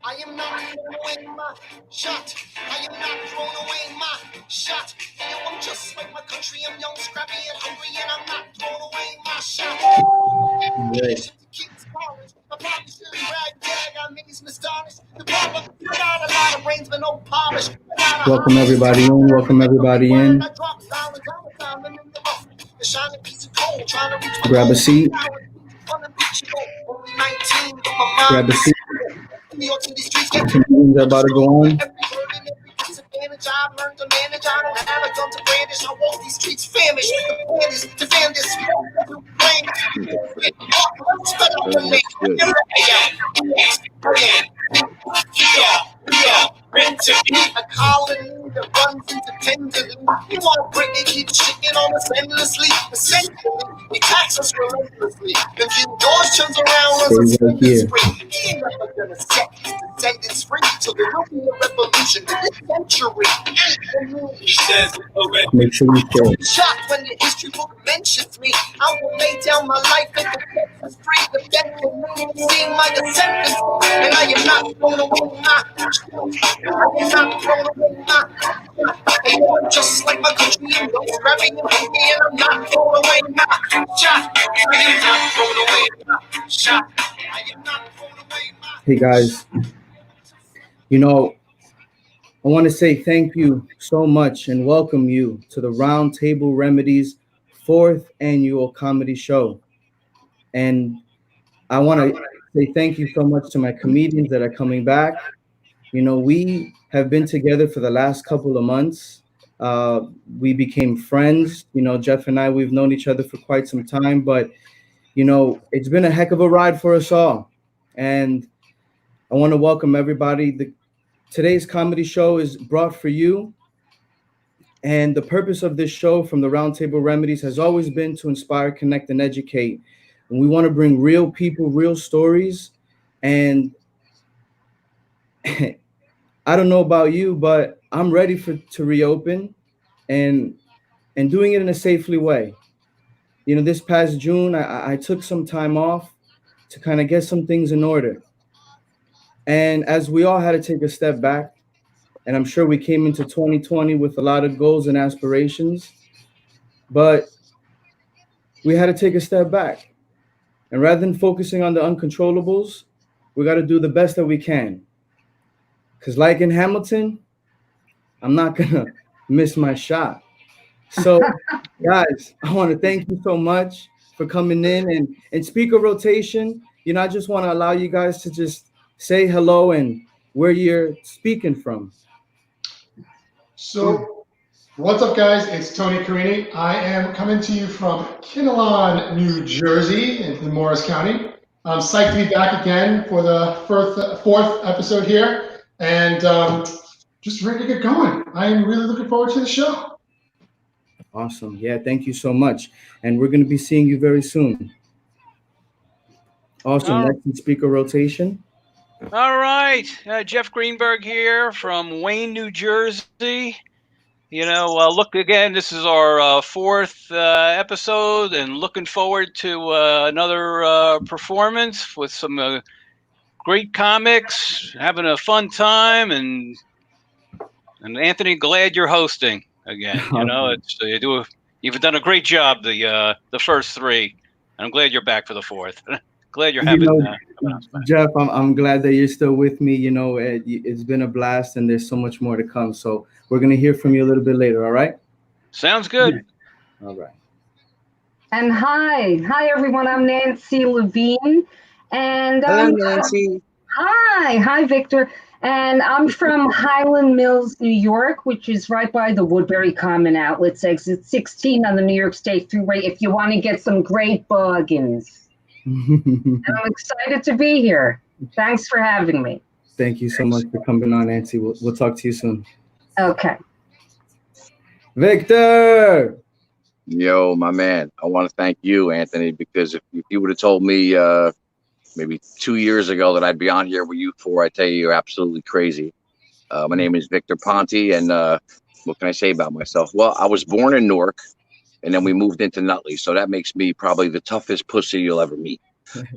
I am not throwing away my shot. I am not throwing away my shot. Yo, I'm just like my country. I'm young, scrappy, and hungry, and I'm not throwing away my shot. Right. I probably should rag, I amaze and astonish. The problem, you got a lot of brains, but no polish. Welcome everybody in. Welcome everybody in. Grab a seat. Grab a seat. Comedians are about to go on. I've learned to manage. I don't have a gun to brandish. I walk these streets famished. The plan is to fan this. Meant to be a colony that runs independently. You want to bring it, keep chicken on us endlessly. Essentially, they tax us relentlessly. The few doors turns around as a spending spree. He ain't never gonna set the sentence free. So there will be a revolution in this century. He says, Make sure you share. shocked when the history book mentions me. I will lay down my life and the death is free. The death will make it seem like a sentence. And I am not thrown away my I am not thrown away my just like my country, I'm grabbing and I'm not thrown away my shot. I am not thrown away my shot. I am not thrown away my Hey guys, you know, I want to say thank you so much and welcome you to the Round Table Remedies 4th annual comedy show. And I want to say thank you so much to my comedians that are coming back. You know, we have been together for the last couple of months. We became friends. You know, Jeff and I, we've known each other for quite some time, but, you know, it's been a heck of a ride for us all. And I want to welcome everybody. Today's comedy show is brought for you. And the purpose of this show from the Round Table Remedies has always been to inspire, connect, and educate. And we want to bring real people, real stories. And I don't know about you, but I'm ready to reopen and doing it in a safely way. You know, this past June, I took some time off to kind of get some things in order. And as we all had to take a step back, and I'm sure we came into 2020 with a lot of goals and aspirations, but we had to take a step back. And rather than focusing on the uncontrollables, we got to do the best that we can. Because like in Hamilton, I'm not going to miss my shot. So, guys, I want to thank you so much for coming in. And speaker rotation, you know, I just want to allow you guys to just say hello and where you're speaking from. So, what's up, guys? It's Tony Carrini. I am coming to you from Kinnelon, New Jersey, in Morris County. I'm psyched to be back again for the fourth episode here, and just ready to get going. I am really looking forward to the show. Awesome. Yeah, thank you so much. And we're going to be seeing you very soon. Awesome. Next in speaker rotation. All right. Jeff Greenberg here from Wayne, New Jersey. You know, look again, this is our fourth episode and looking forward to another performance with some great comics, having a fun time. And Anthony, glad you're hosting again. You know, you've done a great job the first three. And I'm glad you're back for the fourth. Glad you're having Jeff, I'm glad that you're still with me. You know, it's been a blast and there's so much more to come. So we're going to hear from you a little bit later. All right. Sounds good. All right. And hi everyone. I'm Nancy Levine. And hello, Nancy. Hi, Victor. And I'm from Highland Mills, New York, which is right by the Woodbury Common Outlets, exit 16 on the New York State Thruway. If you want to get some great bargains. And I'm excited to be here. Thanks for having me. Thank you so much for coming on, Nancy. We'll talk to you soon. Okay. Victor! Yo, my man. I want to thank you, Anthony, because if you would have told me maybe 2 years ago that I'd be on here with you four, I tell you, you're absolutely crazy. My name is Victor Ponty, and what can I say about myself? Well, I was born in Newark. And then we moved into Nutley. So that makes me probably the toughest pussy you'll ever meet.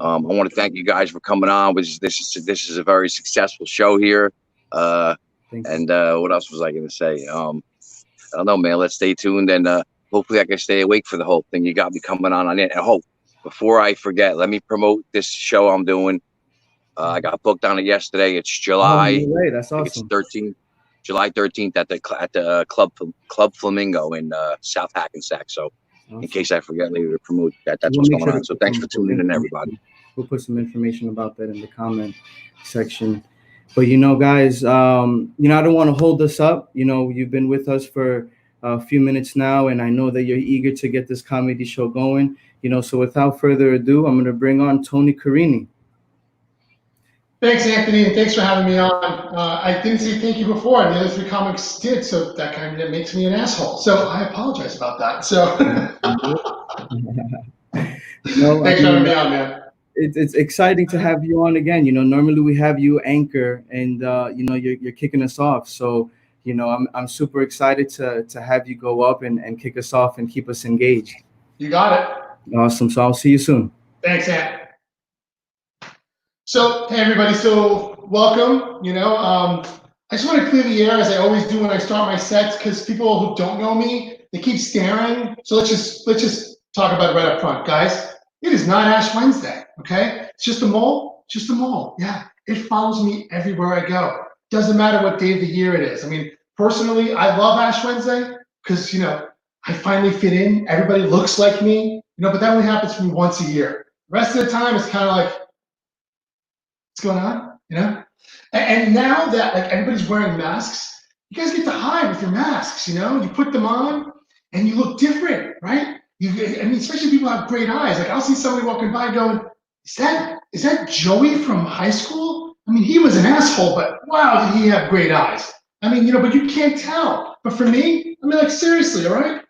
I want to thank you guys for coming on. This is a very successful show here. Thanks. What else was I going to say? I don't know, man. Let's stay tuned, and hopefully I can stay awake for the whole thing. You got me coming on it. And before I forget, let me promote this show I'm doing. I got booked on it yesterday. It's July. No way. That's I think it's awesome. July 13th at the Club Flamingo in South Hackensack. So Awesome. in case I forget later to promote that, that's We'll what's make going sure on. So thanks for tuning in, everybody. We'll put some information about that in the comment section. But you know, guys, I don't want to hold this up. You've been with us for a few minutes now, and I know that you're eager to get this comedy show going. So without further ado, I'm going to bring on Tony Carrini. Thanks, Anthony, and thanks for having me on. I didn't say thank you before, and the other three comics did, so that kind of makes me an asshole. So I apologize about that. So thanks for having me on, man. It's exciting to have you on again. Normally we have you anchor, and you're kicking us off. So I'm super excited to have you go up and kick us off and keep us engaged. You got it. Awesome. So I'll see you soon. Thanks, Ant. So, hey everybody, so welcome. I just want to clear the air, as I always do when I start my sets, because people who don't know me, they keep staring. So let's just talk about it right up front, guys. It is not Ash Wednesday, okay? It's just a mole, Yeah, it follows me everywhere I go. Doesn't matter what day of the year it is. I mean, personally, I love Ash Wednesday because, I finally fit in. Everybody looks like me, but that only happens for me once a year. The rest of the time, it's kind of like, what's going on, And now that everybody's wearing masks, you guys get to hide with your masks, You put them on and you look different, right? Especially people who have great eyes. Like I'll see somebody walking by going, is that Joey from high school? He was an asshole, but wow, did he have great eyes? But you can't tell. But for me, seriously, all right?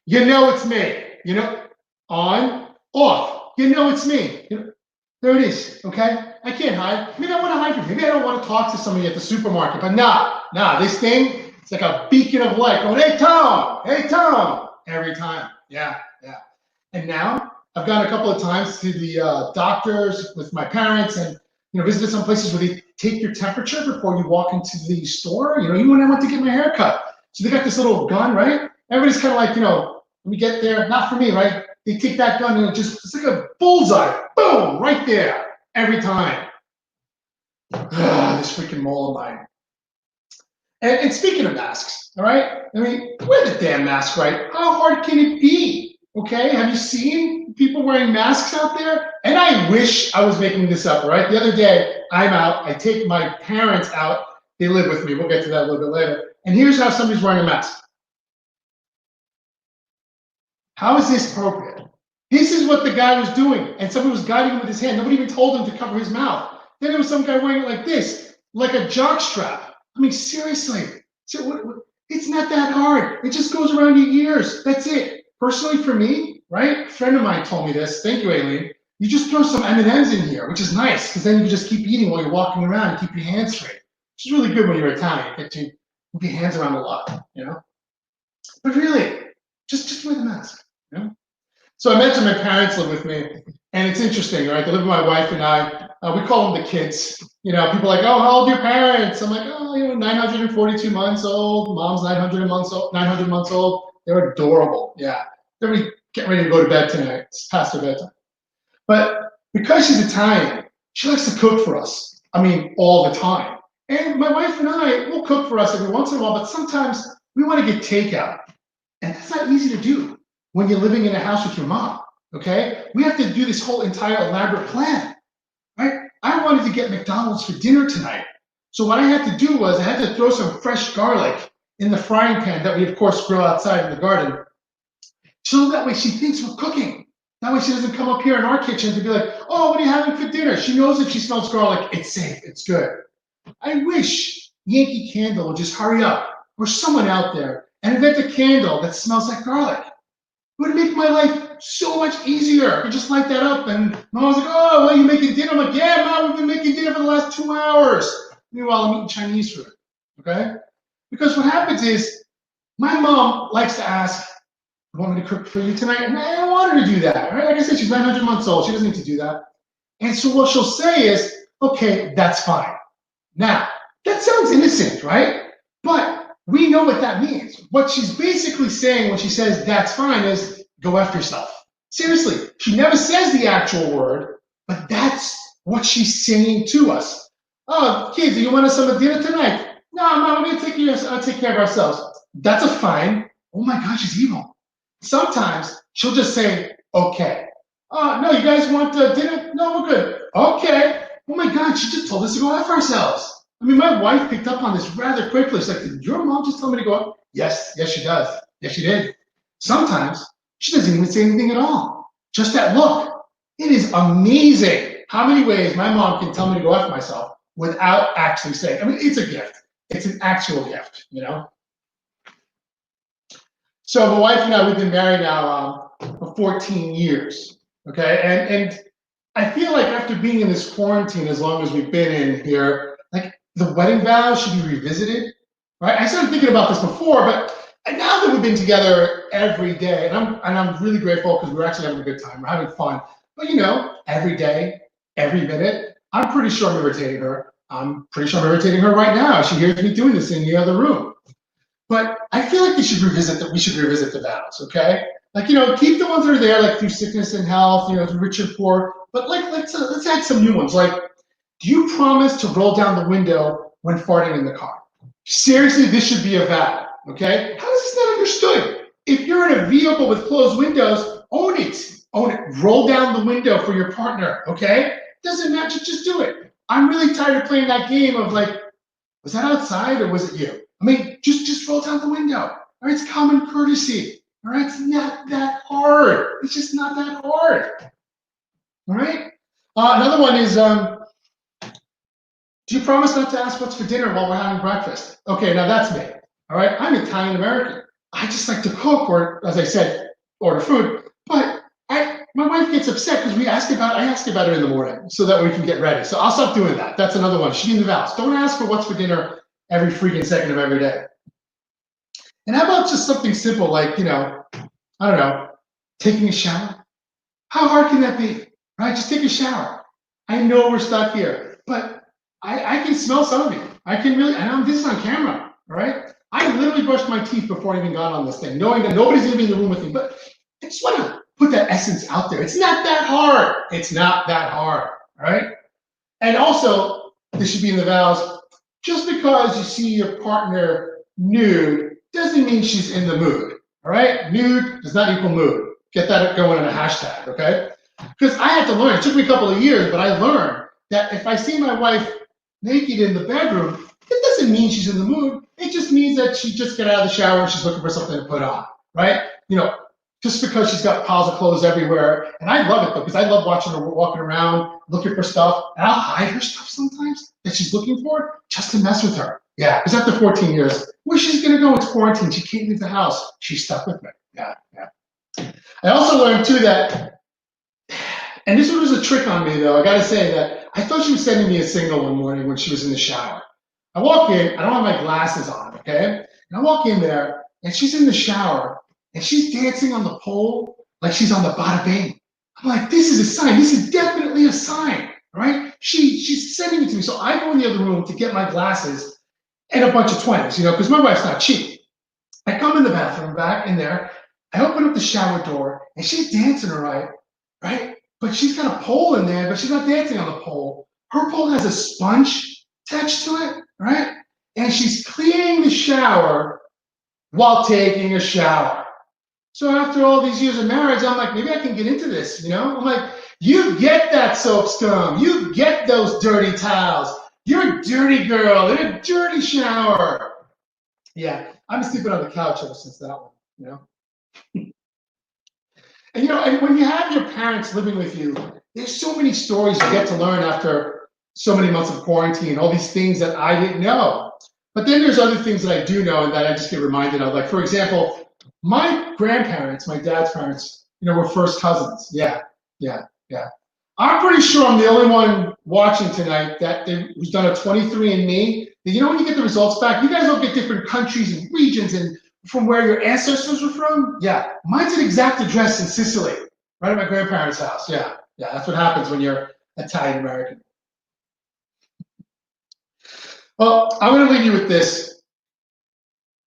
It's me. On, off. It's me. There it is, okay? I can't hide. Maybe I want to hide from you. Maybe I don't want to talk to somebody at the supermarket, but nah, this thing, it's like a beacon of light going, hey, Tom, every time. Yeah. And now, I've gone a couple of times to the doctors with my parents and, visited some places where they take your temperature before you walk into the store. Even when I went to get my hair cut. So they got this little gun, right? Everybody's kind of like, when we get there, not for me, right? They take that gun and it's like a bullseye. Boom, right there, every time. This freaking mole of mine. And speaking of masks, all right? Wear the damn mask, right? How hard can it be? Okay, have you seen people wearing masks out there? And I wish I was making this up, right? The other day, I'm out. I take my parents out. They live with me. We'll get to that a little bit later. And here's how somebody's wearing a mask. How is this appropriate? This is what the guy was doing, and somebody was guiding him with his hand. Nobody even told him to cover his mouth. Then there was some guy wearing it like this, like a jock strap. Seriously. It's not that hard. It just goes around your ears. That's it. Personally, for me, right? A friend of mine told me this. Thank you, Aileen. You just throw some M&Ms in here, which is nice, because then you can just keep eating while you're walking around and keep your hands straight. Which is really good when you're Italian. Get to move your hands around a lot, But really, just wear the mask, So I mentioned my parents live with me, and it's interesting, right? They live with my wife and I. We call them the kids. People are like, oh, how old are your parents? I'm like, oh, 942 months old. Mom's 900 months old. They're adorable. Yeah. They're getting ready to go to bed tonight. It's past their bedtime. But because she's Italian, she likes to cook for us. All the time. And my wife and I will cook for us every once in a while, but sometimes we want to get takeout. And that's not easy to do when you're living in a house with your mom, okay? We have to do this whole entire elaborate plan, right? I wanted to get McDonald's for dinner tonight. So what I had to do was I had to throw some fresh garlic in the frying pan that we, of course, grow outside in the garden. So that way she thinks we're cooking. That way she doesn't come up here in our kitchen to be like, oh, what are you having for dinner? She knows if she smells garlic, it's safe, it's good. I wish Yankee Candle would just hurry up, or someone out there, and invent a candle that smells like garlic. It would make my life so much easier. I could just light that up, and Mom was like, oh, well, you making dinner? I'm like, yeah, Mom, we've been making dinner for the last 2 hours. Meanwhile, I'm eating Chinese food, okay? Because what happens is, my mom likes to ask, You want me to cook for you tonight? And I don't want her to do that, right? Like I said, she's 900 months old. She doesn't need to do that. And so what she'll say is, okay, that's fine. Now, that sounds innocent, right? But we know what that means. What she's basically saying when she says that's fine is go F yourself. Seriously, she never says the actual word, but that's what she's saying to us. Oh, kids, do you want us some dinner tonight? No, Mom, we're gonna take care of ourselves. That's a fine. Oh my gosh, she's evil. Sometimes she'll just say, okay. Oh, no, you guys want dinner? No, we're good. Okay. Oh my God, she just told us to go F ourselves. I mean, my wife picked up on this rather quickly. She's like, did your mom just tell me to go up? Yes, she does. Yes, she did. Sometimes she doesn't even say anything at all. Just that look. It is amazing how many ways my mom can tell me to go F myself without actually saying. I mean, it's a gift. It's an actual gift, you know? So my wife and I, we've been married now for 14 years, okay? And I feel like after being in this quarantine as long as we've been in here, like the wedding vows should be revisited, right? I started thinking about this before, but now that we've been together every day, and I'm really grateful because we're actually having a good time, we're having fun. But you know, every day, every minute, I'm pretty sure I'm irritating her. I'm pretty sure I'm irritating her right now. She hears me doing this in the other room. But I feel like we should revisit the vows, okay? Like, you know, keep the ones that are there, like through sickness and health, you know, through rich and poor. But like, let's add some new ones. Like, do you promise to roll down the window when farting in the car? Seriously, this should be a vow, okay? How is this not understood? If you're in a vehicle with closed windows, own it. Own it. Roll down the window for your partner, okay? Doesn't matter, just do it. I'm really tired of playing that game of like, was that outside or was it you? I mean, just roll down the window. All right, it's common courtesy. All right, it's not that hard. It's just not that hard. All right. Another one is, do you promise not to ask what's for dinner while we're having breakfast? Okay, now that's me. All right, I'm Italian American. I just like to cook, or as I said, order food. But my wife gets upset because I ask about her in the morning so that we can get ready. So I'll stop doing that. That's another one. She's in the vows. Don't ask for what's for dinner every freaking second of every day. And how about just something simple like, you know, I don't know, taking a shower? How hard can that be? Right? Just take a shower. I know we're stuck here, but I can smell some of you. I can really, and this is on camera, all right? I literally brushed my teeth before I even got on this thing, knowing that nobody's gonna be in the room with me, but I just wanna put that essence out there. It's not that hard. It's not that hard, all right? And also, this should be in the vows, just because you see your partner nude doesn't mean she's in the mood, all right? Nude does not equal mood. Get that going in a hashtag, okay? Because I had to learn, it took me a couple of years, but I learned that if I see my wife naked in the bedroom, it doesn't mean she's in the mood. It just means that she just got out of the shower and she's looking for something to put on, right? You know, just because she's got piles of clothes everywhere. And I love it though, because I love watching her walking around, looking for stuff. And I'll hide her stuff sometimes that she's looking for just to mess with her. Yeah, because after 14 years, where she's gonna go? It's quarantine. She can't leave the house. She's stuck with me. Yeah. I also learned too that, and this one was a trick on me though, I gotta say that I thought she was sending me a signal one morning when she was in the shower. I walk in, I don't have my glasses on, okay? And I walk in there, and she's in the shower, and she's dancing on the pole like she's on the bada bing. I'm like, this is a sign. This is definitely a sign, right? She's sending it to me. So I go in the other room to get my glasses and a bunch of 20s, you know, because my wife's not cheap. I come in the bathroom, back in there. I open up the shower door, and she's dancing all right? But she's got a pole in there, but she's not dancing on the pole. Her pole has a sponge attached to it, right? And she's cleaning the shower while taking a shower. So after all these years of marriage, I'm like, maybe I can get into this, you know? I'm like, you get that soap scum. You get those dirty towels. You're a dirty girl in a dirty shower. Yeah, I'm sleeping on the couch ever since that one, you know? And you know, and when you have your parents living with you, there's so many stories you get to learn after so many months of quarantine, all these things that I didn't know. But then there's other things that I do know and that I just get reminded of. Like, for example, my grandparents, my dad's parents, you know, were first cousins. Yeah. I'm pretty sure I'm the only one watching tonight who's done a 23andMe. You know, when you get the results back, you guys all get different countries and regions and from where your ancestors were from? Yeah, mine's an exact address in Sicily, right at my grandparents' house. Yeah, that's what happens when you're Italian American. Well, I'm going to leave you with this.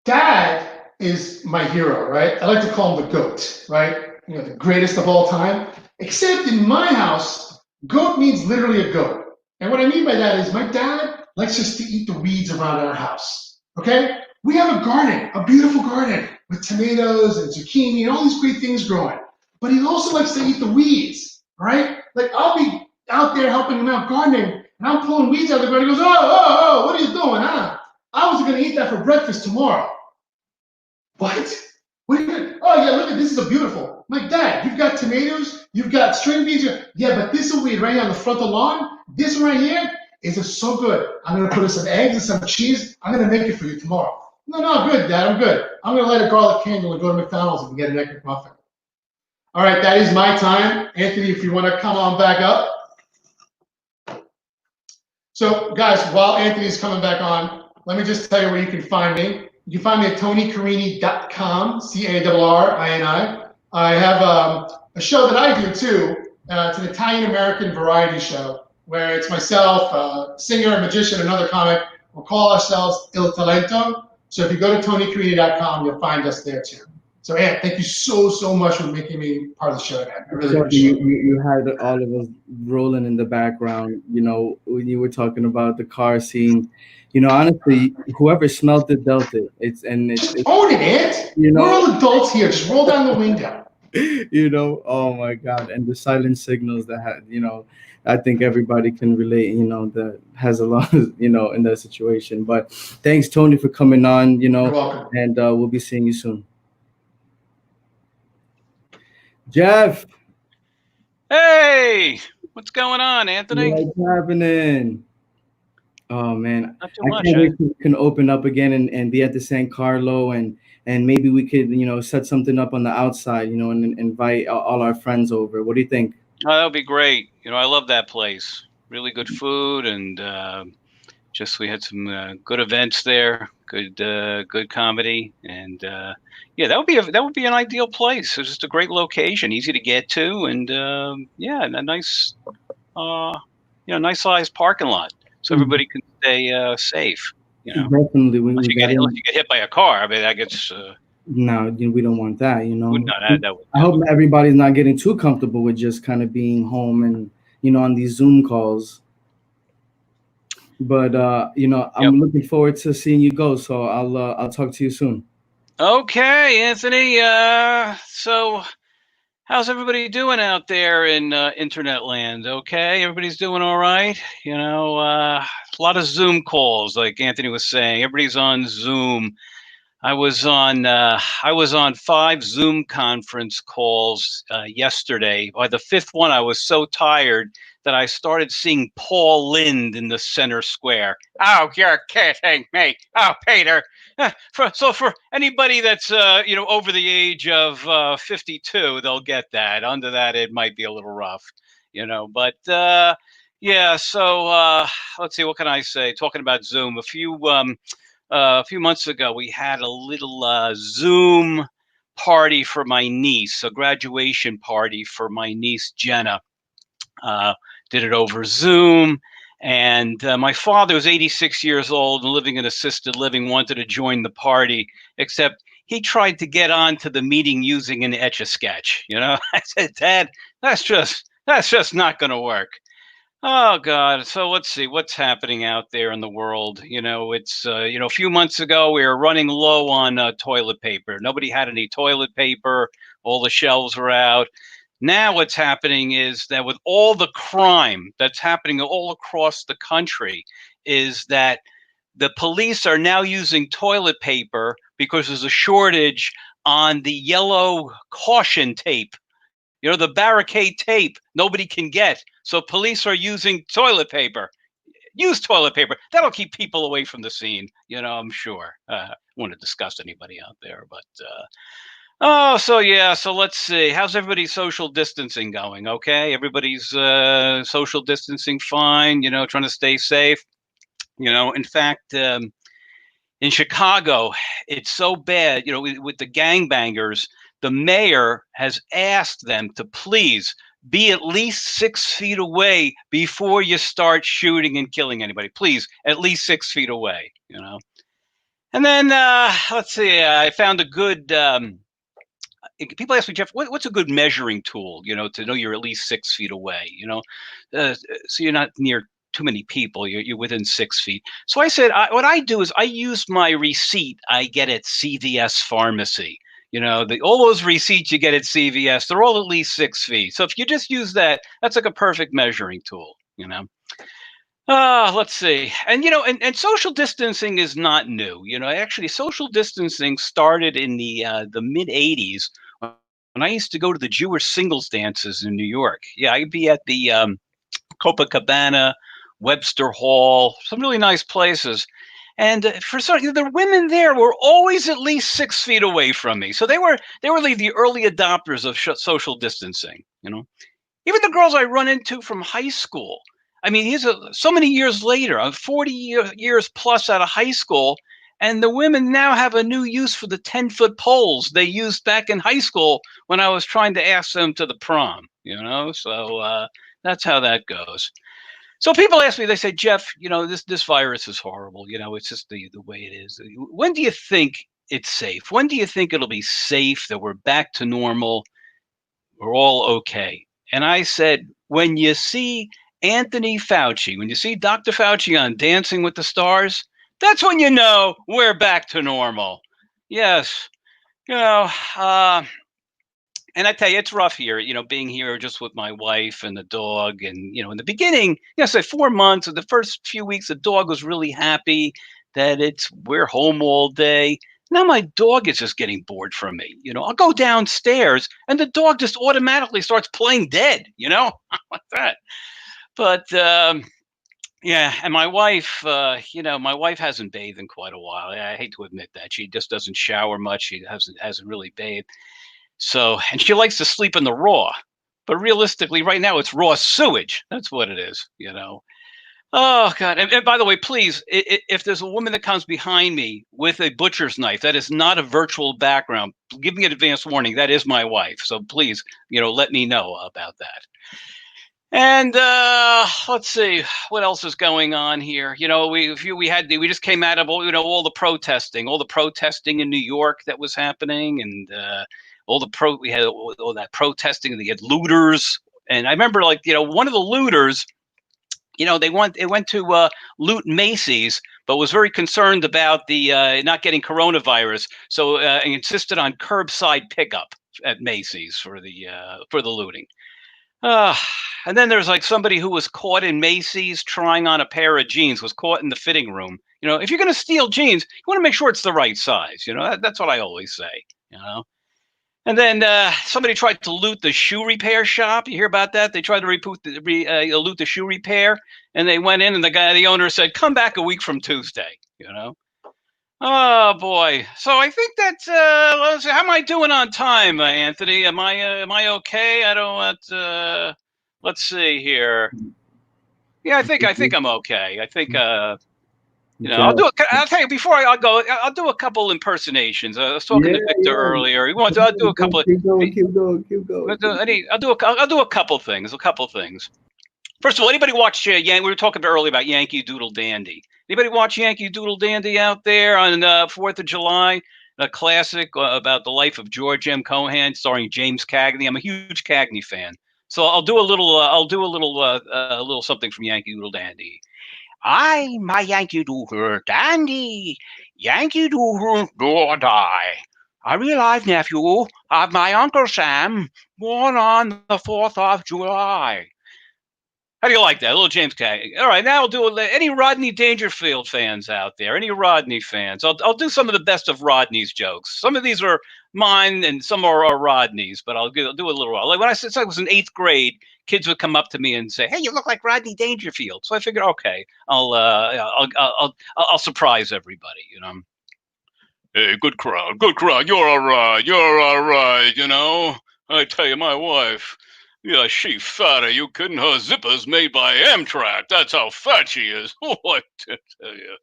Dad is my hero, right? I like to call him the GOAT, right? The greatest of all time. Except in my house, goat means literally a goat. And what I mean by that is my dad likes just to eat the weeds around our house. Okay? We have a garden, a beautiful garden with tomatoes and zucchini and all these great things growing. But he also likes to eat the weeds, right? Like I'll be out there helping him out gardening, and I'm pulling weeds out of the garden. He goes, oh, what are you doing, huh? I was going to eat that for breakfast tomorrow. What? What are you doing? Oh, yeah, look at this. Is a beautiful. I'm like, Dad, you've got tomatoes, you've got string beans. Yeah, but this weed right here on the front of the lawn, this one right here is so good. I'm going to put in some eggs and some cheese. I'm going to make it for you tomorrow. No, good, Dad. I'm good. I'm going to light a garlic candle and go to McDonald's and get an egg McMuffin. All right, that is my time. Anthony, if you want to come on back up. So, guys, while Anthony's coming back on, let me just tell you where you can find me. You can find me at tonycarrini.com, Carrini. I have a show that I do, too. It's an Italian-American variety show where it's myself, a singer, a magician, another comic. We'll call ourselves Il Talento. So if you go to tonycarrini.com, you'll find us there, too. So, Ant, thank you so much for making me part of the show, man. I really appreciate it. You had all of us rolling in the background, when you were talking about the car scene. Honestly, whoever smelt it dealt it. It's own it, Ant. We're all adults here. Just roll down the window. Oh my God. And the silent signals that had, I think everybody can relate, that has a lot, in that situation. But thanks, Tony, for coming on, You're welcome. And we'll be seeing you soon. Jeff. Hey, what's going on, Anthony? What's happening? Oh man, Not too I much. can't wait till we can open up again and be at the San Carlo and maybe we could set something up on the outside, and invite all our friends over. What do you think? Oh, that would be great. I love that place. Really good food, and just we had some good events there. Good comedy, and yeah, that would be an ideal place. It's just a great location, easy to get to, and yeah, and a nice nice sized parking lot, so everybody can stay safe. Definitely, unless you get hit by a car. I mean, that gets. No, we don't want that. I hope everybody's not getting too comfortable with just kind of being home and on these Zoom calls. But I'm looking forward to seeing you go. So I'll talk to you soon. Okay, Anthony. So how's everybody doing out there in internet land? Okay, everybody's doing all right. A lot of Zoom calls, like Anthony was saying. Everybody's on Zoom. I was on 5 Zoom conference calls yesterday. By the 5th one, I was so tired that I started seeing Paul Lind in the center square. Oh, you're kidding me! Oh, Peter. For anybody that's over the age of 52, they'll get that. Under that, it might be a little rough, But yeah. So let's see. What can I say? Talking about Zoom, a few months ago, we had a little Zoom party for my niece, a graduation party for my niece, Jenna. Did it over Zoom. And my father was 86 years old and living in assisted living, wanted to join the party, except he tried to get on to the meeting using an Etch-a-Sketch. I said, Dad, that's just not going to work. Oh God! So let's see what's happening out there in the world. It's a few months ago we were running low on toilet paper. Nobody had any toilet paper. All the shelves were out. Now what's happening is that with all the crime that's happening all across the country, is that the police are now using toilet paper because there's a shortage on the yellow caution tape. The barricade tape nobody can get. So police are using toilet paper. Use toilet paper. That'll keep people away from the scene. I'm sure. I want to discuss anybody out there, but so yeah. So let's see. How's everybody's social distancing going? Okay, everybody's social distancing fine. Trying to stay safe. In fact, in Chicago, it's so bad, with the gangbangers, the mayor has asked them to please be at least 6 feet away before you start shooting and killing anybody. Please, at least 6 feet away, And then, let's see, I found a good, people ask me, Jeff, what's a good measuring tool, to know you're at least 6 feet away, so you're not near too many people, you're within 6 feet. So I said, what I do is I use my receipt I get at CVS pharmacy. All those receipts you get at CVS, they're all at least 6 feet. So if you just use that, that's like a perfect measuring tool, Let's see. And social distancing is not new. Actually, social distancing started in the mid 80s when I used to go to the Jewish singles dances in New York. Yeah, I'd be at the Copacabana, Webster Hall, some really nice places. And for some, the women there were always at least 6 feet away from me. So they were like the early adopters of social distancing. Even the girls I run into from high school. I mean, so many years later, I'm 40 years plus out of high school, and the women now have a new use for the 10-foot poles they used back in high school when I was trying to ask them to the prom, So that's how that goes. So people ask me, they say, Jeff, this virus is horrible. It's just the way it is. When do you think it's safe? When do you think it'll be safe, that we're back to normal, we're all okay? And I said, when you see Anthony Fauci, when you see Dr. Fauci on Dancing with the Stars, that's when you know we're back to normal. Yes. And I tell you, it's rough here, being here just with my wife and the dog. And, in the beginning, say 4 months or the first few weeks, the dog was really happy that we're home all day. Now my dog is just getting bored from me. I'll go downstairs and the dog just automatically starts playing dead, like that. But yeah, and my wife, my wife hasn't bathed in quite a while. I hate to admit that. She just doesn't shower much. She hasn't really bathed. So, and she likes to sleep in the raw. But realistically, right now, it's raw sewage. That's what it is, Oh, God. And by the way, please, if there's a woman that comes behind me with a butcher's knife, that is not a virtual background. Give me an advance warning. That is my wife. So please, let me know about that. And let's see what else is going on here. We just came out of all the protesting in New York that was happening, and we had all that protesting. They had looters, and I remember one of the looters. They went to loot Macy's, but was very concerned about the not getting coronavirus, so insisted on curbside pickup at Macy's for the looting. And then there's somebody who was caught in Macy's trying on a pair of jeans, was caught in the fitting room. If you're going to steal jeans, you want to make sure it's the right size. That's what I always say, And then somebody tried to loot the shoe repair shop. You hear about that? They tried to loot the shoe repair, and they went in, and the owner said, "Come back a week from Tuesday." Oh boy! So I think that's. Let's see, how am I doing on time, Anthony? Am I okay? I don't want. Let's see here. Yeah, I think I'm okay. I think. I'll tell you before I go. I'll do a couple impersonations. I was talking to Victor earlier. I'll do a couple of. Keep going. I'll do a couple things. First of all, anybody watch we were talking earlier about Yankee Doodle Dandy. Anybody watch Yankee Doodle Dandy out there on 4th of July? A classic about the life of George M. Cohan, starring James Cagney. I'm a huge Cagney fan, so I'll do a little something from Yankee Doodle Dandy. I'm my Yankee Doodle Dandy, Yankee Doodle do or die. A real life nephew of my Uncle Sam, born on the 4th of July. How do you like that? A little James Cagney. All right, now I'll do any Rodney Dangerfield fans out there. Any Rodney fans? I'll do some of the best of Rodney's jokes. Some of these are mine, and some are Rodney's. But I'll do a little. Like when I was in 8th grade, kids would come up to me and say, "Hey, you look like Rodney Dangerfield." So I figured, okay, I'll surprise everybody. Hey, good crowd. You're all right. I tell you, my wife. Yeah, she fat. Are you kidding? Her zipper's made by Amtrak. That's how fat she is. Oh, I tell you.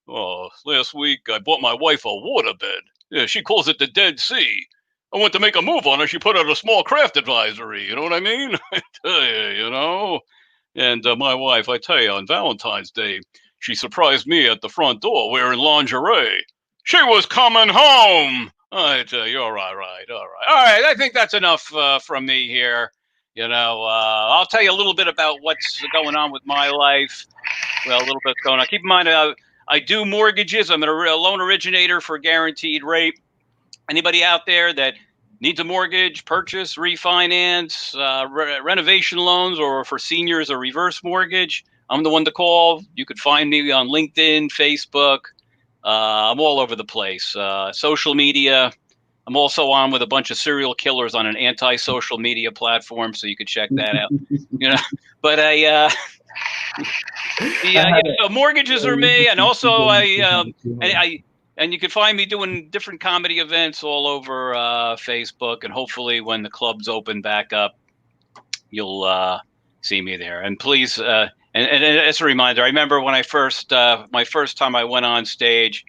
Oh, last week I bought my wife a waterbed. Yeah, she calls it the Dead Sea. I went to make a move on her. She put out a small craft advisory. You know what I mean? I tell you. And my wife, I tell you, on Valentine's Day, she surprised me at the front door wearing lingerie. She was coming home. I tell you, all right. I think that's enough from me here. I'll tell you a little bit about what's going on with my life. Well, a little bit going on. Keep in mind, I do mortgages. I'm a loan originator for guaranteed rate. Anybody out there that needs a mortgage, purchase, refinance, renovation loans, or for seniors, a reverse mortgage, I'm the one to call. You could find me on LinkedIn, Facebook. I'm all over the place. Social media. I'm also on with a bunch of serial killers on an anti-social media platform, so you could check that out. But so mortgages are me, and also and you can find me doing different comedy events all over Facebook, and hopefully when the clubs open back up, you'll see me there. And please, and as a reminder, I remember when my first time I went on stage,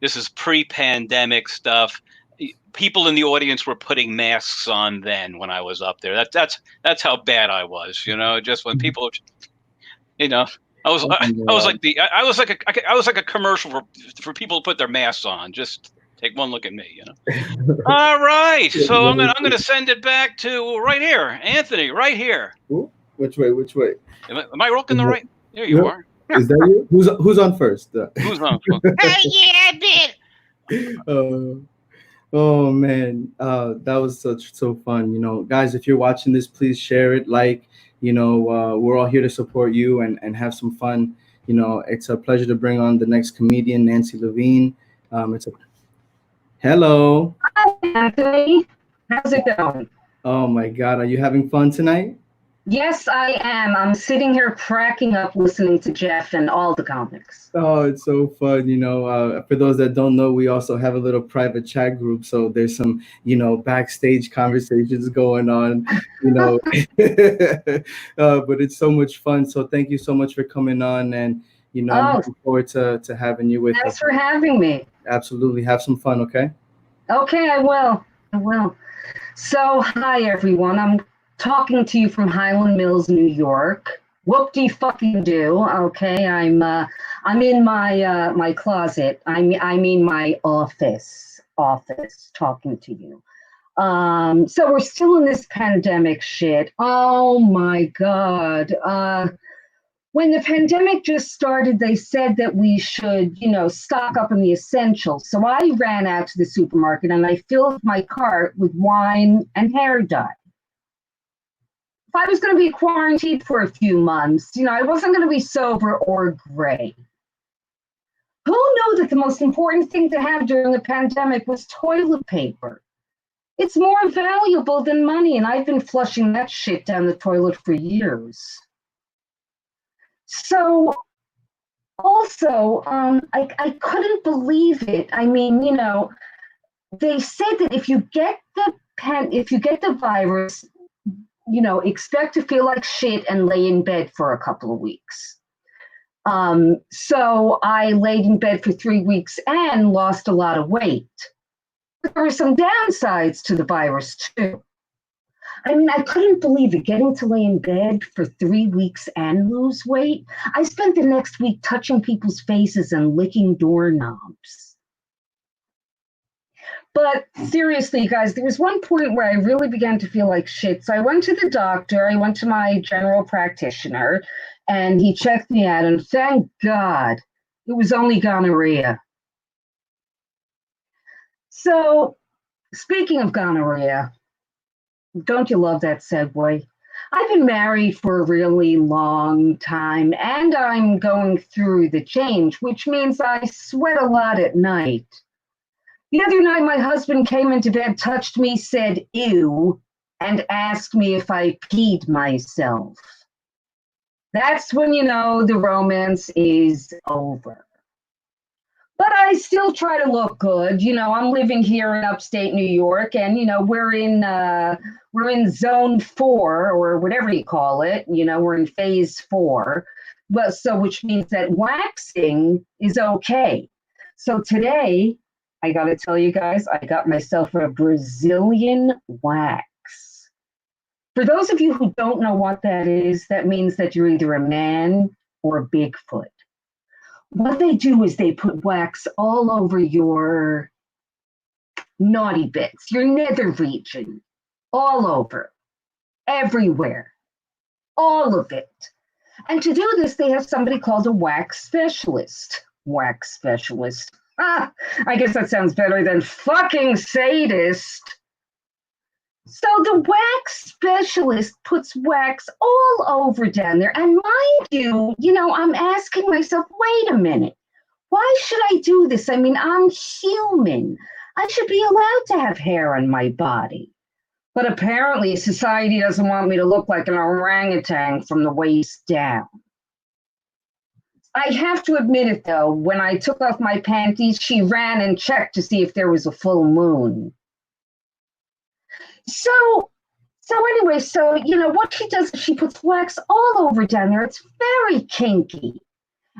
this is pre-pandemic stuff. People in the audience were putting masks on then when I was up there. That's how bad I was, just when people, I was like a commercial for people to put their masks on. Just take one look at me, All right, so I'm gonna send it back to right here, Anthony, right here. Which way? Am I looking the right? There you are. Is that you? Who's on first? Who's on? Hey, yeah, bitch. Oh man, that was so fun. Guys, if you're watching this, please share it. We're all here to support you and have some fun. It's a pleasure to bring on the next comedian, Nancy Levine. Hello. Hi, Anthony. How's it going? Oh my God, are you having fun tonight? Yes, I am. I'm sitting here cracking up listening to Jeff and all the comics. Oh, it's so fun. For those that don't know, we also have a little private chat group. So there's some, backstage conversations going on, but it's so much fun. So thank you so much for coming on. And, I'm looking forward to having you with us. Thanks for having me. Absolutely. Have some fun. Okay. Okay, I will. So, hi, everyone. I'm talking to you from Highland Mills, New York. Whoop-de-fucking-do. Okay, I'm in my closet. I mean my office talking to you. So we're still in this pandemic shit. Oh my God. When the pandemic just started, they said that we should, stock up on the essentials. So I ran out to the supermarket and I filled my cart with wine and hair dye. If I was going to be quarantined for a few months, I wasn't going to be sober or gray. Who knew that the most important thing to have during the pandemic was toilet paper? It's more valuable than money, and I've been flushing that shit down the toilet for years. So, also, I couldn't believe it. I mean, they said that if you get the virus, expect to feel like shit and lay in bed for a couple of weeks. So I laid in bed for 3 weeks and lost a lot of weight. But there were some downsides to the virus too. I mean, I couldn't believe it, getting to lay in bed for 3 weeks and lose weight. I spent the next week touching people's faces and licking doorknobs. But seriously, guys, there was one point where I really began to feel like shit. So I went to the doctor, I went to my general practitioner, and he checked me out, and thank God, it was only gonorrhea. So, speaking of gonorrhea, don't you love that segue? I've been married for a really long time, and I'm going through the change, which means I sweat a lot at night. The other night, my husband came into bed, touched me, said, ew, and asked me if I peed myself. That's when you know the romance is over. But I still try to look good. I'm living here in upstate New York, and, we're in zone 4, or whatever you call it. We're in phase 4. which means that waxing is okay. So today, I got to tell you guys, I got myself a Brazilian wax. For those of you who don't know what that is, that means that you're either a man or a Bigfoot. What they do is they put wax all over your naughty bits, your nether region, all over, everywhere, all of it. And to do this, they have somebody called a wax specialist. Wax specialist. I guess that sounds better than fucking sadist. So the wax specialist puts wax all over down there. And mind you, I'm asking myself, wait a minute, why should I do this? I mean, I'm human. I should be allowed to have hair on my body. But apparently society doesn't want me to look like an orangutan from the waist down. I have to admit it, though, when I took off my panties, she ran and checked to see if there was a full moon. So anyway, what she does is she puts wax all over down there. It's very kinky.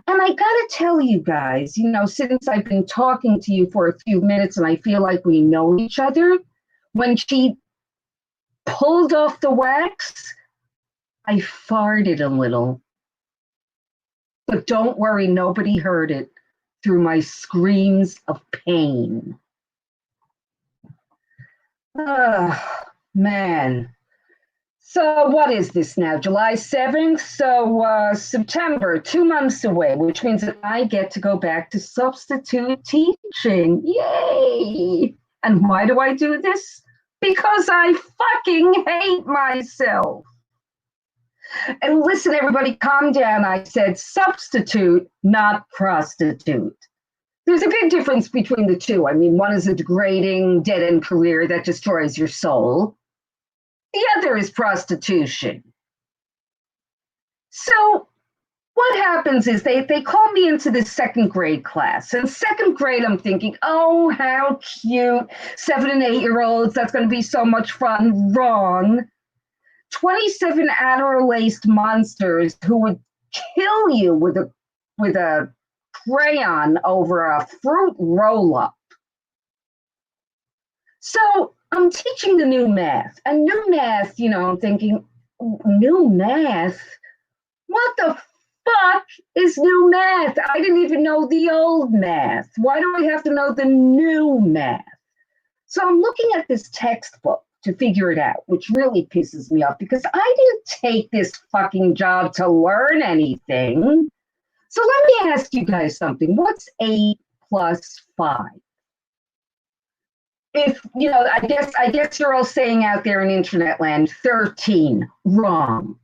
And I gotta tell you guys, since I've been talking to you for a few minutes and I feel like we know each other, when she pulled off the wax, I farted a little. But don't worry, nobody heard it through my screams of pain. Man. So what is this now? July 7th? So September, 2 months away, which means that I get to go back to substitute teaching. Yay! And why do I do this? Because I fucking hate myself. And listen, everybody, calm down. I said substitute, not prostitute. There's a big difference between the two. I mean, one is a degrading, dead-end career that destroys your soul. The other is prostitution. So what happens is they call me into this second grade class. And second grade, I'm thinking, oh, how cute. 7 and 8-year-olds, that's going to be so much fun. Wrong. 27 Adderall-laced monsters who would kill you with a crayon over a fruit roll-up. So I'm teaching the new math. And new math, I'm thinking, new math? What the fuck is new math? I didn't even know the old math. Why do I have to know the new math? So I'm looking at this textbook to figure it out, which really pisses me off because I didn't take this fucking job to learn anything. So let me ask you guys something. What's 8 plus 5? If, I guess you're all saying out there in internet land, 13. Wrong.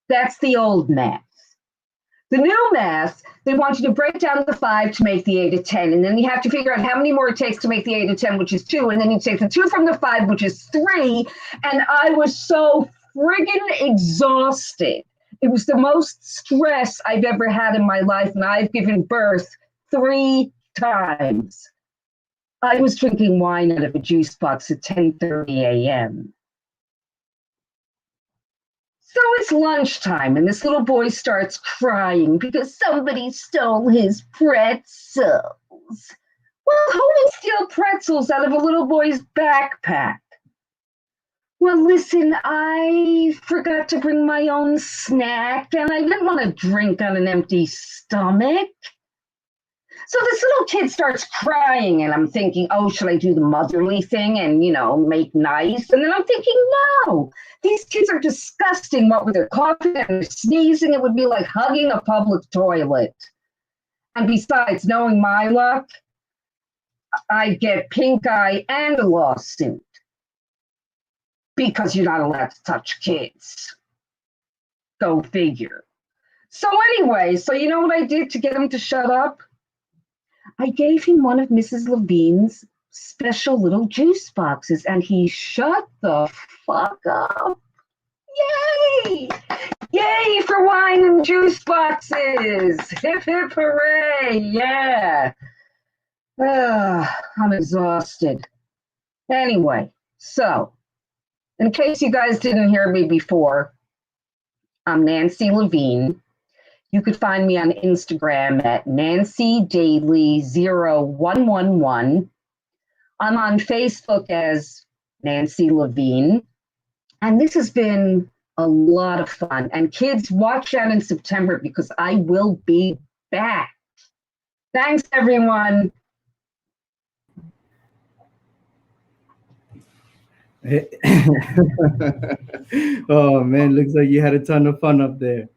That's the old math. The new math, they want you to break down the 5 to make the 8 a 10. And then you have to figure out how many more it takes to make the 8 a 10, which is 2. And then you take the 2 from the 5, which is 3. And I was so friggin' exhausted. It was the most stress I've ever had in my life. And I've given birth 3 times. I was drinking wine out of a juice box at 10:30 a.m. So it's lunchtime, and this little boy starts crying because somebody stole his pretzels. Well, who would steal pretzels out of a little boy's backpack? Well, listen, I forgot to bring my own snack, and I didn't want to drink on an empty stomach. So this little kid starts crying, and I'm thinking, oh, should I do the motherly thing and, make nice? And then I'm thinking, no, these kids are disgusting. What with their coughing and their sneezing, it would be like hugging a public toilet. And besides, knowing my luck, I'd get pink eye and a lawsuit because you're not allowed to touch kids. Go figure. So anyway, you know what I did to get him to shut up? I gave him one of Mrs. Levine's special little juice boxes, and he shut the fuck up. Yay! Yay for wine and juice boxes! Hip, hip, hooray! Yeah! I'm exhausted. Anyway, so, in case you guys didn't hear me before, I'm Nancy Levine. You could find me on Instagram at NancyDaily0111. I'm on Facebook as Nancy Levine. And this has been a lot of fun. And kids, watch out in September because I will be back. Thanks, everyone. Oh man, looks like you had a ton of fun up there.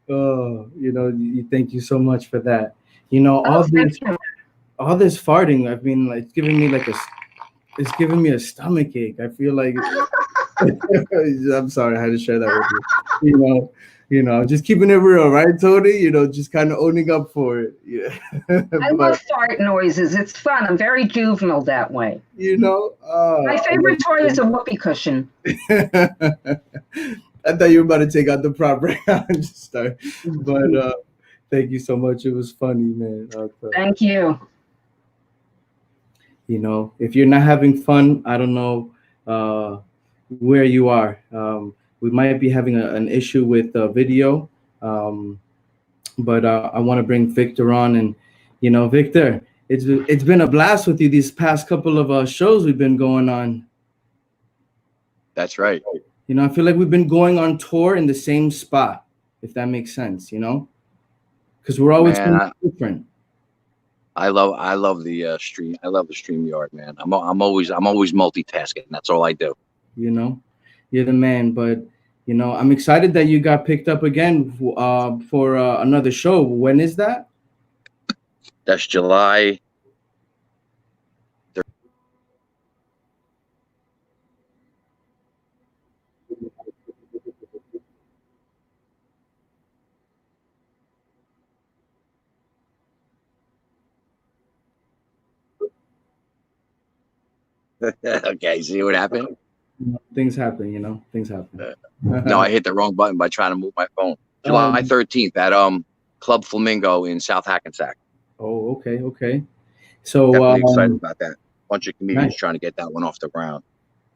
Oh, thank you so much for that. Thank you. All this farting, I mean, like, it's giving me a stomach ache. I feel like I'm sorry, I had to share that with you. Just keeping it real, right, Tony? Just kind of owning up for it. Yeah. I love fart noises. It's fun. I'm very juvenile that way. My favorite toy is a whoopee cushion. I thought you were about to take out the proper and just start. But thank you so much. It was funny, man. Thank you. If you're not having fun, I don't know where you are. We might be having an issue with video, but I want to bring Victor on, and Victor, it's been a blast with you these past couple of shows we've been going on. That's right. I feel like we've been going on tour in the same spot, if that makes sense. Because we're always different. I love the stream. I love the StreamYard, man. I'm always multitasking. That's all I do. You're the man. But I'm excited that you got picked up again for another show. When is that? That's July. Okay, see what happened? Things happen, things happen. No, I hit the wrong button by trying to move my phone. July 13th at Club Flamingo in South Hackensack. Oh, okay. So definitely excited about that. Bunch of comedians nice. Trying to get that one off the ground.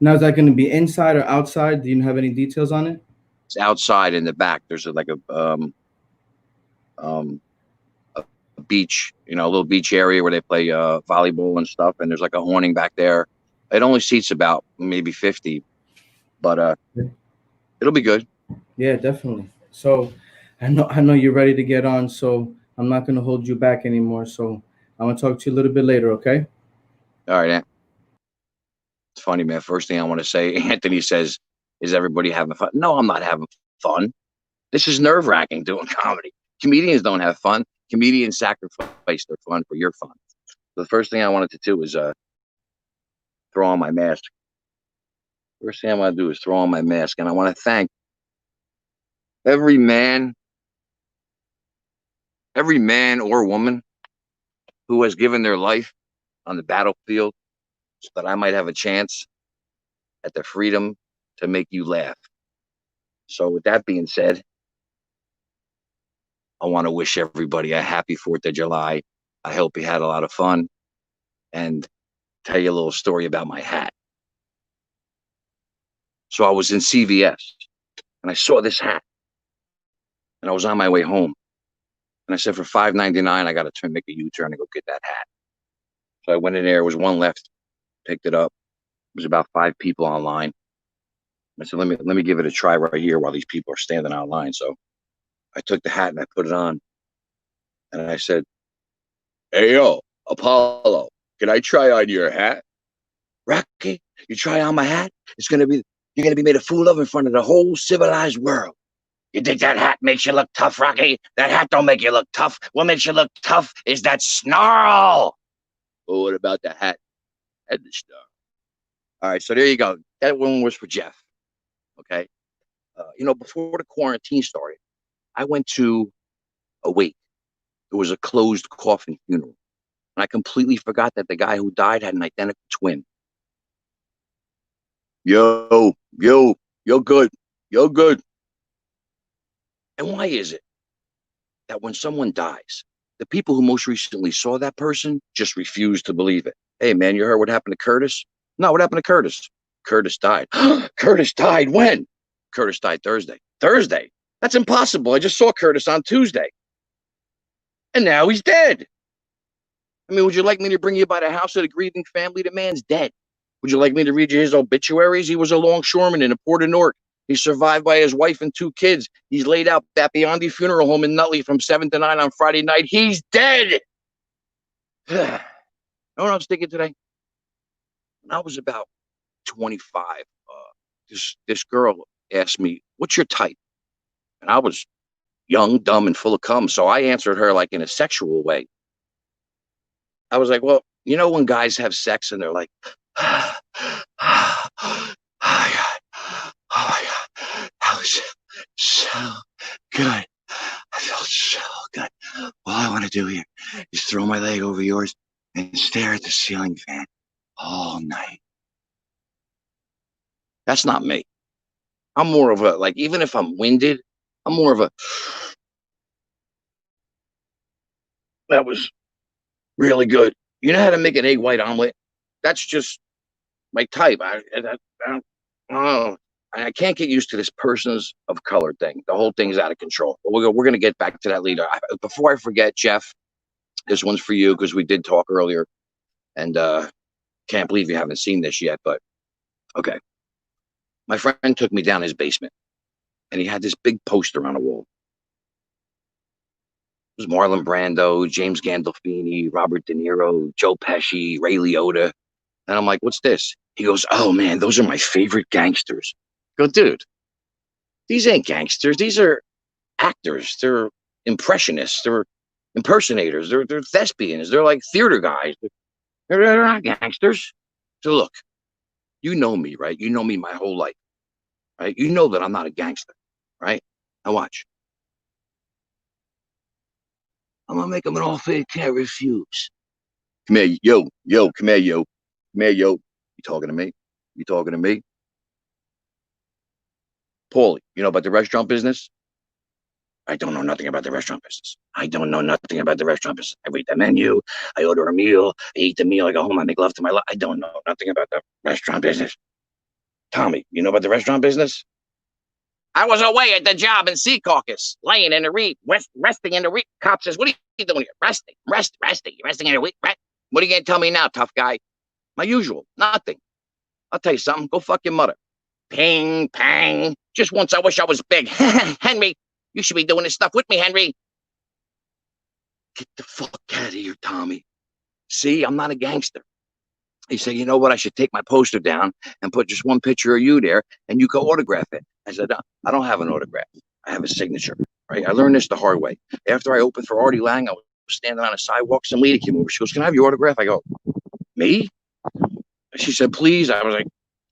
Now, is that going to be inside or outside? Do you have any details on it? It's outside in the back. There's a beach, a little beach area where they play volleyball and stuff. And there's like a awning back there. It only seats about maybe 50, but it'll be good. Yeah, definitely. So I know you're ready to get on, so I'm not going to hold you back anymore. So I'm going to talk to you a little bit later, okay? All right, it's funny, man. First thing I want to say, Anthony says, is everybody having fun? No, I'm not having fun. This is nerve-wracking doing comedy. Comedians don't have fun. Comedians sacrifice their fun for your fun. So the first thing I wanted to do is throw on my mask. First thing I want to do is throw on my mask, and I want to thank every man or woman who has given their life on the battlefield so that I might have a chance at the freedom to make you laugh. So with that being said, I want to wish everybody a happy 4th of July. I hope you had a lot of fun, and tell you a little story about my hat. So I was in CVS and I saw this hat, and I was on my way home, and I said, for $5.99, I got to make a U-turn and go get that hat. So I went in there. There was one left, picked it up. It was about 5 people online. I said, let me give it a try right here while these people are standing online. So I took the hat and I put it on, and I said, hey, yo, Apollo, can I try on your hat? Rocky, you try on my hat? You're going to be made a fool of in front of the whole civilized world. You think that hat makes you look tough, Rocky? That hat don't make you look tough. What makes you look tough is that snarl. Well, what about the hat and the snarl? All right, so there you go. That one was for Jeff. Okay. Before the quarantine started, I went to a wake. It was a closed coffin funeral. And I completely forgot that the guy who died had an identical twin. Yo, good. And why is it that when someone dies, the people who most recently saw that person just refuse to believe it? Hey, man, you heard what happened to Curtis? No, what happened to Curtis? Curtis died. Curtis died when? Curtis died Thursday. Thursday? That's impossible. I just saw Curtis on Tuesday. And now he's dead. I mean, would you like me to bring you by the house of the grieving family? The man's dead. Would you like me to read you his obituaries? He was a longshoreman in the Port of Newark. He's survived by his wife and 2 kids. He's laid out at Biondi Funeral Home in Nutley from 7 to 9 on Friday night. He's dead. You know what I was thinking today? When I was about 25, this girl asked me, "What's your type?" And I was young, dumb, and full of cum, so I answered her like in a sexual way. I was like, "Well, you know when guys have sex and they're like, oh my God, that was so good. I felt so good. All I want to do here is throw my leg over yours and stare at the ceiling fan all night." That's not me. I'm more of a, like, even if I'm winded, I'm more of a, that was really good. You know how to make an egg white omelet? That's just my type. I don't know. I can't get used to this persons of color thing. The whole thing's out of control. But we're going to get back to that later. Before I forget, Jeff, this one's for you because we did talk earlier. And can't believe you haven't seen this yet. But okay. My friend took me down his basement. And he had this big poster on a wall. It was Marlon Brando, James Gandolfini, Robert De Niro, Joe Pesci, Ray Liotta. And I'm like, "What's this?" He goes, "Oh, man, those are my favorite gangsters." I go, "Dude, these ain't gangsters. These are actors. They're impressionists. They're impersonators. They're thespians. They're like theater guys. They're not gangsters." So look, you know me, right? You know me my whole life, right? You know that I'm not a gangster, right? Now watch. I'm gonna make them an offer they can't refuse. Come here, yo, come here, yo. Come here, yo. You talking to me? You talking to me? Paulie, you know about the restaurant business? I don't know nothing about the restaurant business. I don't know nothing about the restaurant business. I read the menu. I order a meal. I eat the meal. I go home. I make love to my love. I don't know nothing about the restaurant business. Tommy, you know about the restaurant business? I was away at the job in Sea Caucus, laying in the reed, resting in the reed. Cop says, "What are you doing here?" "Resting, resting. You're resting in the reed. What are you going to tell me now, tough guy?" "My usual, nothing. I'll tell you something. Go fuck your mother." Ping, pang. Just once I wish I was big. "Henry, you should be doing this stuff with me, Henry." Get the fuck out of here, Tommy. See, I'm not a gangster. He said, "You know what? I should take my poster down and put just one picture of you there and you go autograph it." I said, "I don't have an autograph. I have a signature." Right? I learned this the hard way. After I opened for Artie Lang, I was standing on a sidewalk. Some lady came over. She goes, "Can I have your autograph?" I go, "Me?" She said, "Please." I was like,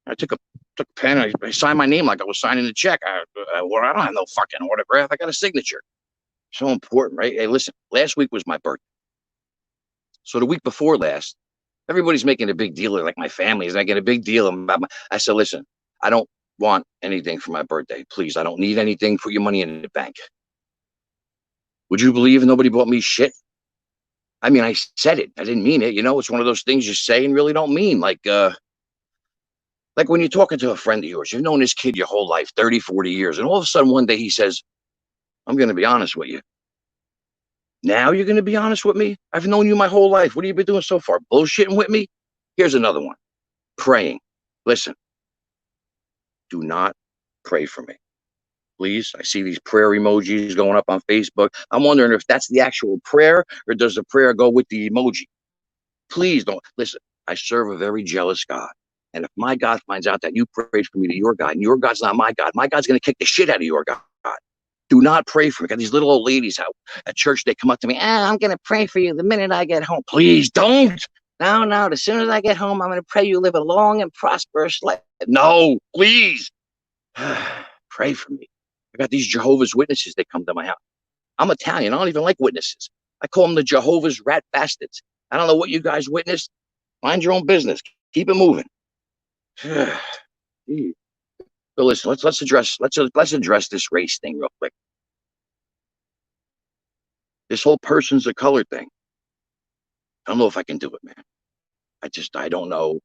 I took a pen. I signed my name like I was signing a check. Well, I don't have no fucking autograph. I got a signature. So important, right? Hey, listen, last week was my birthday. So the week before last, everybody's making a big deal. Like my family is making a big deal about I said, "Listen, I don't want anything for my birthday. Please, I don't need anything. Put your money in the bank." Would you believe nobody bought me shit? I mean, I said it. I didn't mean it. You know, it's one of those things you say and really don't mean. Like when you're talking to a friend of yours, you've known this kid your whole life, 30, 40 years, and all of a sudden one day he says, "I'm going to be honest with you." Now you're going to be honest with me? I've known you my whole life. What have you been doing so far? Bullshitting with me? Here's another one. Praying. Listen, do not pray for me. Please. I see these prayer emojis going up on Facebook. I'm wondering if that's the actual prayer or does the prayer go with the emoji? Please don't. Listen, I serve a very jealous God. And if my God finds out that you prayed for me to your God and your God's not my God's going to kick the shit out of your God. Do not pray for me. Got these little old ladies out at church. They come up to me. "I'm going to pray for you the minute I get home." Please don't. No. As soon as I get home, I'm going to pray you live a long and prosperous life. No, please. Pray for me. I got these Jehovah's Witnesses. They come to my house. I'm Italian. I don't even like witnesses. I call them the Jehovah's rat bastards. I don't know what you guys witnessed. Mind your own business. Keep it moving. So listen, let's address this race thing real quick. This whole persons of color thing. I don't know if I can do it, man. I don't know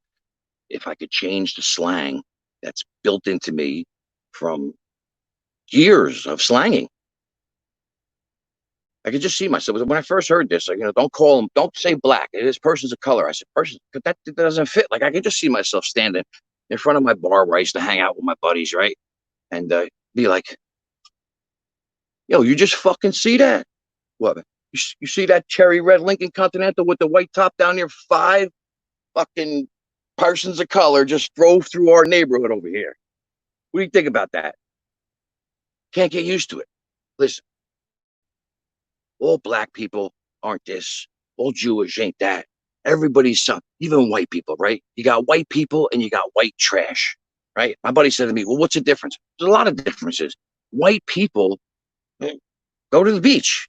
if I could change the slang that's built into me from years of slanging. I could just see myself. When I first heard this, like, don't call him, don't say black. This person's a color. I said, person, that doesn't fit. Like, I could just see myself standing in front of my bar where I used to hang out with my buddies, right? And be like, yo, you just fucking see that? What? You see that cherry red Lincoln Continental with the white top down there? 5 fucking persons of color just drove through our neighborhood over here. What do you think about that? Can't get used to it. Listen, all black people aren't this. All Jewish ain't that. Everybody's some, even white people, right? You got white people and you got white trash, right? My buddy said to me, well, what's the difference? There's a lot of differences. White people go to the beach.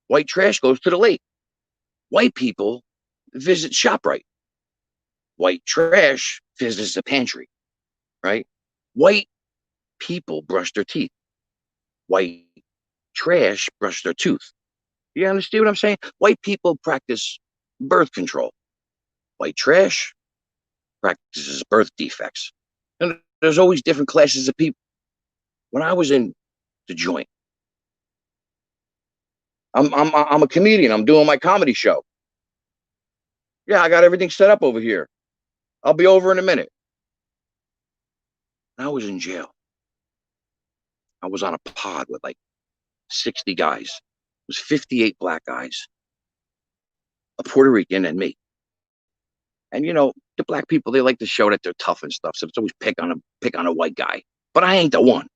White trash goes to the lake. White people visit ShopRite. White trash visits the pantry, right? White people brush their teeth. White trash brush their tooth. You understand what I'm saying? White people practice birth control. White trash practices birth defects. And there's always different classes of people. When I was in the joint, I'm a comedian. I'm doing my comedy show. Yeah, I got everything set up over here. I'll be over in a minute. I was in jail. I was on a pod with like 60 guys. It was 58 black guys, a Puerto Rican, and me. And the black people, they like to show that they're tough and stuff. So it's always pick on a white guy. But I ain't the one,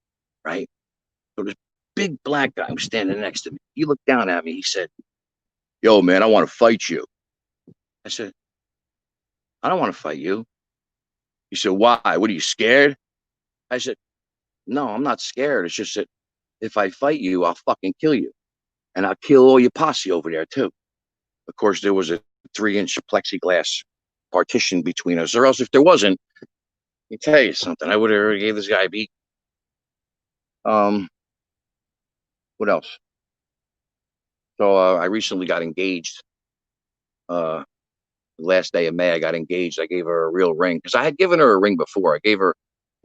right? So this big black guy was standing next to me. He looked down at me. He said, yo, man, I want to fight you. I said, I don't want to fight you. He said, why? What, are you scared? I said, no, I'm not scared. It's just that if I fight you, I'll fucking kill you. And I'll kill all your posse over there, too. Of course, there was a 3-inch plexiglass partition between us. Or else if there wasn't, let me tell you something. I would have already gave this guy a beat. What else? So I recently got engaged. The last day of May, I got engaged. I gave her a real ring because I had given her a ring before. I gave her,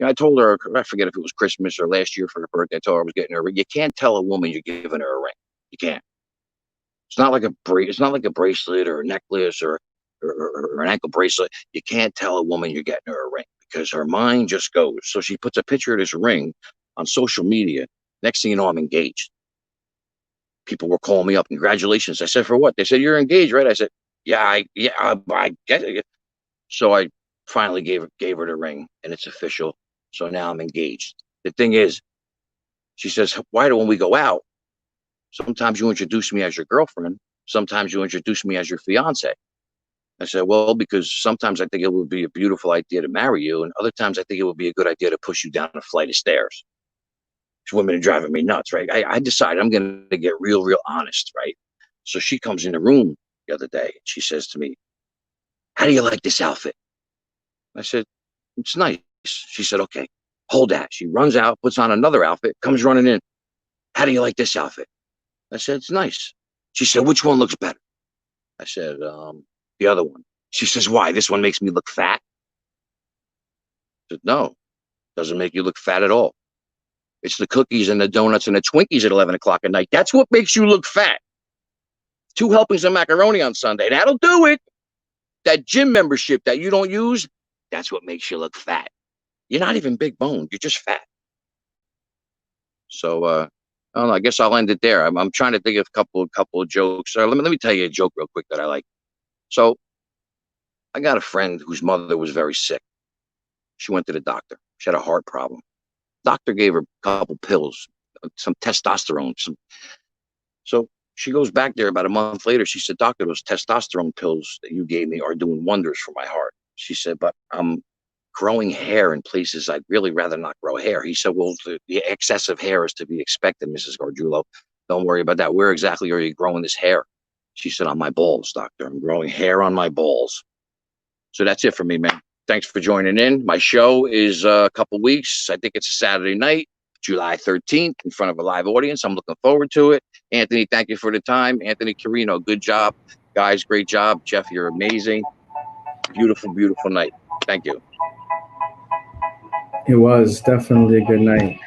I told her, I forget if it was Christmas or last year for her birthday. I told her I was getting her a ring. You can't tell a woman you're giving her a ring. You can't. It's not like a bracelet or a necklace or an ankle bracelet. You can't tell a woman you're getting her a ring because her mind just goes. So she puts a picture of this ring on social media. Next thing you know, I'm engaged. People were calling me up. Congratulations. I said, for what? They said, you're engaged, right? I said, yeah, I get it. So I finally gave her the ring, and it's official. So now I'm engaged. The thing is, she says, why do when we go out, sometimes you introduce me as your girlfriend, sometimes you introduce me as your fiance? I said, well, because sometimes I think it would be a beautiful idea to marry you, and other times I think it would be a good idea to push you down a flight of stairs. These women are driving me nuts, right? I decided I'm going to get real honest, right? So she comes in the room the other day, and she says to me, how do you like this outfit? I said, it's nice. She said, okay, hold that. She runs out, puts on another outfit, comes running in. How do you like this outfit? I said, it's nice. She said, which one looks better? I said, the other one. She says, why? This one makes me look fat? I said, no, doesn't make you look fat at all. It's the cookies and the donuts and the Twinkies at 11 o'clock at night. That's what makes you look fat. 2 helpings of macaroni on Sunday. That'll do it. That gym membership that you don't use, that's what makes you look fat. You're not even big boned. You're just fat. So, I don't know. I guess I'll end it there. I'm trying to think of a couple of jokes. Let me tell you a joke real quick that I like. So, I got a friend whose mother was very sick. She went to the doctor. She had a heart problem. Doctor gave her a couple pills, some testosterone. So she goes back there about a month later. She said, doctor, those testosterone pills that you gave me are doing wonders for my heart. She said, but I'm growing hair in places I'd really rather not grow hair. He said, well, the excessive hair is to be expected, Mrs. Gargiulo. Don't worry about that. Where exactly are you growing this hair? She said, on my balls, doctor. I'm growing hair on my balls. So that's it for me, man. Thanks for joining in. My show is a couple weeks. I think it's a Saturday night, July 13th, in front of a live audience. I'm looking forward to it. Anthony, thank you for the time. Anthony Carrini, good job. Guys, great job. Jeff, you're amazing. Beautiful night. Thank you. It was definitely a good night.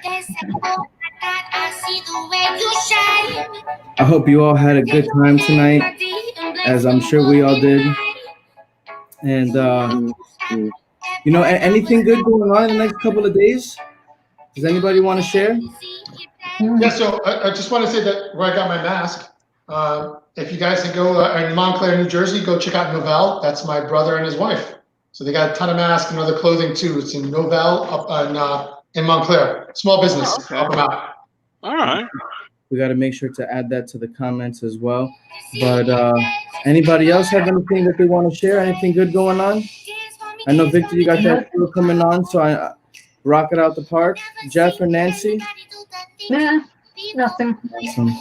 I hope you all had a good time tonight, as I'm sure we all did. And anything good going on in the next couple of days? Does anybody want to share? Yeah, so I just want to say that where I got my mask, if you guys can go in Montclair, New Jersey, go check out Novell. That's my brother and his wife. So they got a ton of masks and other clothing too. It's in Novell up in Montclair. Small business. Oh, okay. Help them out. All right. We got to make sure to add that to the comments as well. But anybody else have anything that they want to share? Anything good going on? I know, Victor, you got that tour coming on, so I rock it out the park. Jeff or Nancy? Nah, nothing. Awesome.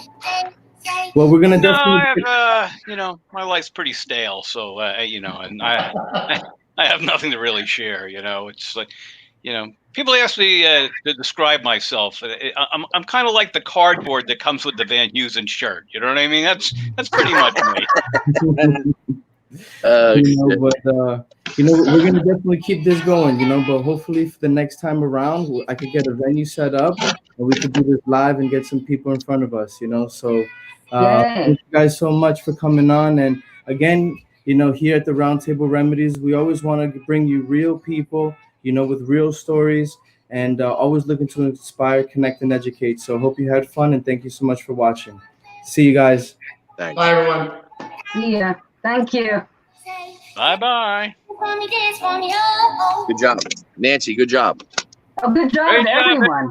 Well, we're gonna No, definitely. I have, my life's pretty stale, so and I have nothing to really share. It's like, people ask me to describe myself. I'm kind of like the cardboard that comes with the Van Heusen shirt. You know what I mean? That's pretty much me. We're gonna definitely keep this going. But hopefully for the next time around, I could get a venue set up and we could do this live and get some people in front of us. So thank you guys so much for coming on. And again, here at the Roundtable Remedies, we always want to bring you real people, with real stories, and always looking to inspire, connect, and educate. So hope you had fun, and thank you so much for watching. See you guys. Thanks. Bye, everyone. See ya. Thank you. Bye-bye. Good job. Nancy, good job. Oh, good job, Great job. everyone.